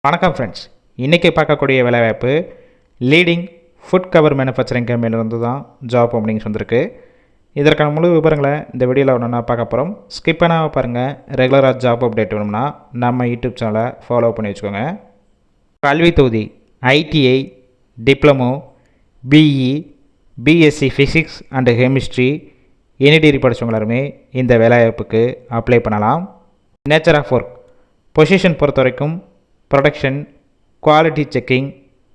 வணக்கம் ஃப்ரெண்ட்ஸ், இன்றைக்கி பார்க்கக்கூடிய வேலைவாய்ப்பு லீடிங் ஃபுட் கவர் மேனுஃபேக்சரிங் கம்பெனிலேருந்து தான் ஜாப் ஓப்பனிங்ஸ் வந்திருக்கு. இதற்கான முழு விவரங்களை இந்த வீடியோவில் ஒன்றா பார்க்க போகிறோம். ஸ்கிப் பண்ணாமல் பாருங்கள். ரெகுலராக ஜாப் அப்டேட் வேணும்னா நம்ம யூடியூப் சேனலை ஃபாலோ பண்ணி வச்சுக்கோங்க. கல்வி தொகுதி ITI, diploma, BE, BSc physics and chemistry, any degree படித்தவங்க எல்லாருமே இந்த வேலைவாய்ப்புக்கு அப்ளை பண்ணலாம். நேச்சர் ஆஃப் ஒர்க் பொசிஷன் பொறுத்த வரைக்கும் production, quality checking,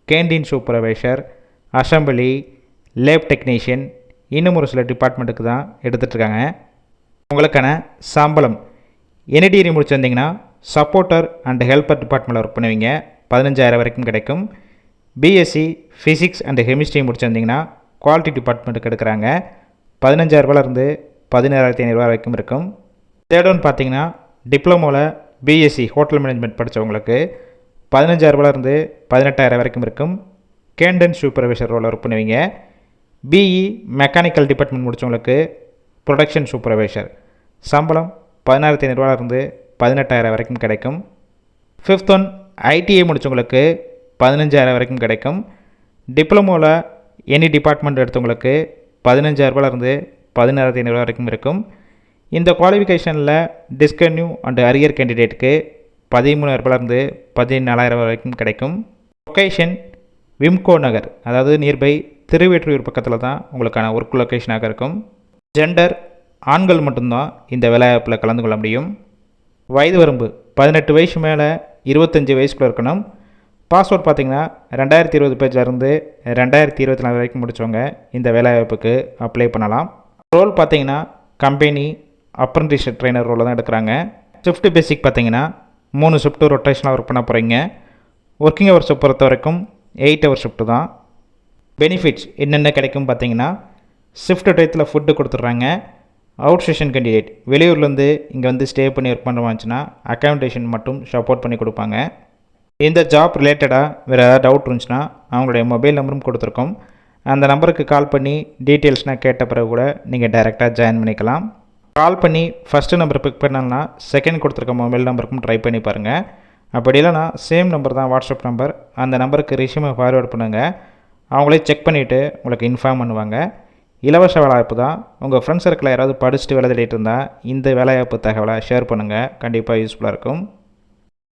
canteen supervisor, assembly, lab technician, இன்னும் ஒரு சில டிபார்ட்மெண்ட்டுக்கு தான் எடுத்துகிட்ருக்காங்க. உங்களுக்கான சம்பளம் எனி டிகிரி முடிச்சிருந்தீங்கன்னா சப்போர்ட்டர் அண்ட் ஹெல்ப்பர் டிபார்ட்மெண்ட்டில் ஒர்க் பண்ணுவீங்க, 15,000 வரைக்கும் கிடைக்கும். பிஎஸ்சி ஃபிசிக்ஸ் அண்ட் கெமிஸ்ட்ரி முடிச்சிருந்தீங்கன்னா குவாலிட்டி டிபார்ட்மெண்ட்டுக்கு எடுக்கிறாங்க, 15,000 17,500 வரைக்கும் இருக்கும். தேர்ட் ஒன் பார்த்தீங்கன்னா டிப்ளமோவில் பிஎஸ்சி ஹோட்டல் மேனேஜ்மெண்ட் படித்தவங்களுக்கு 15,000 18,000 வரைக்கும் இருக்கும். கேண்டீன் சூப்பர்வைசர் ரோல் ஒர்க் பண்ணுவீங்க. பிஇ மெக்கானிக்கல் டிபார்ட்மெண்ட் முடித்தவங்களுக்கு ப்ரொடக்ஷன் சூப்பர்வைசர் சம்பளம் 16,500 18,000 வரைக்கும் கிடைக்கும். ஃபிஃப்த் ஒன் ஐடிஐ முடித்தவங்களுக்கு 15,000 வரைக்கும் கிடைக்கும். டிப்ளமோவில் எனி டிபார்ட்மெண்ட் எடுத்தவங்களுக்கு 15,000 17,500 வரைக்கும் இருக்கும். இந்த குவாலிஃபிகேஷனில் டிஸ்கன்யூ அண்ட் அரியர் கேண்டிடேட்டுக்கு 13,000 14,000 வரைக்கும் கிடைக்கும். லொக்கேஷன் விம்கோ நகர், அதாவது நியர்பை திருவேற்றூர் பக்கத்தில் தான் உங்களுக்கான ஒர்க் லொக்கேஷனாக இருக்கும். ஜெண்டர் ஆண்கள் மட்டும்தான் இந்த வேலைவாய்ப்பில் கலந்து கொள்ள முடியும். வயது வரம்பு 18 வயசு மேலே 25 வயசுக்குள்ளே இருக்கணும். பாஸ்வேர்ட் பார்த்திங்கன்னா 2020 பேஜிலேருந்து 2024 வரைக்கும் முடித்தவங்க இந்த வேலைவாய்ப்புக்கு அப்ளை பண்ணலாம். ரோல் பார்த்திங்கன்னா கம்பெனி அப்ரண்டிஸ்ஷிப் ட்ரெயினர் ரோலில் தான் எடுக்கிறாங்க. ஷிஃப்ட் பேசிக் பார்த்தீங்கன்னா 3 ஷிஃப்ட்டு ரொட்டேஷனாக ஒர்க் பண்ண போகிறீங்க. ஒர்க்கிங் ஹவர்ஸை பொறுத்த வரைக்கும் 8 ஹவர் ஷிஃப்ட்டு தான். பெனிஃபிட்ஸ் என்னென்ன கிடைக்கும் பார்த்தீங்கன்னா ஷிஃப்ட் டயத்தில் ஃபுட்டு கொடுத்துட்றாங்க. அவுட் ஸ்டேஷன் கேண்டிடேட் வெளியூர்லேருந்து இங்கே வந்து ஸ்டே பண்ணி ஒர்க் பண்ணுவாச்சுன்னா அக்காமடேஷன் மட்டும் சப்போர்ட் பண்ணி கொடுப்பாங்க. இந்த ஜாப் ரிலேட்டடாக வேறு ஏதாவது டவுட் இருந்துச்சுன்னா அவங்களுடைய மொபைல் நம்பரும் கொடுத்துருக்கோம். அந்த நம்பருக்கு கால் பண்ணி டீட்டெயில்ஸ்னால் கேட்ட பிறகு கூட நீங்கள் டைரெக்டாக ஜாயின் பண்ணிக்கலாம். கால் பண்ணி ஃபஸ்ட்டு நம்பர் பிக் பண்ணலன்னா செகண்ட் கொடுத்துருக்க மொபைல் நம்பருக்கும் ட்ரை பண்ணி பாருங்கள். அப்படி இல்லைனா சேம் நம்பர் தான் வாட்ஸ்அப் நம்பர், அந்த நம்பருக்கு ரெஸ்யூமை ஃபார்வேர்ட் பண்ணுங்கள். அவங்களே செக் பண்ணிவிட்டு உங்களுக்கு இன்ஃபார்ம் பண்ணுவாங்க. இலவச வேலைவாய்ப்பு தான். உங்கள் ஃப்ரெண்ட்ஸ் சர்க்கிளில் யாராவது படிச்சுட்டு வேலை தேடிட்டு இருந்தால் இந்த வேலைவாய்ப்பு தகவலை ஷேர் பண்ணுங்கள், கண்டிப்பாக யூஸ்ஃபுல்லாக இருக்கும்.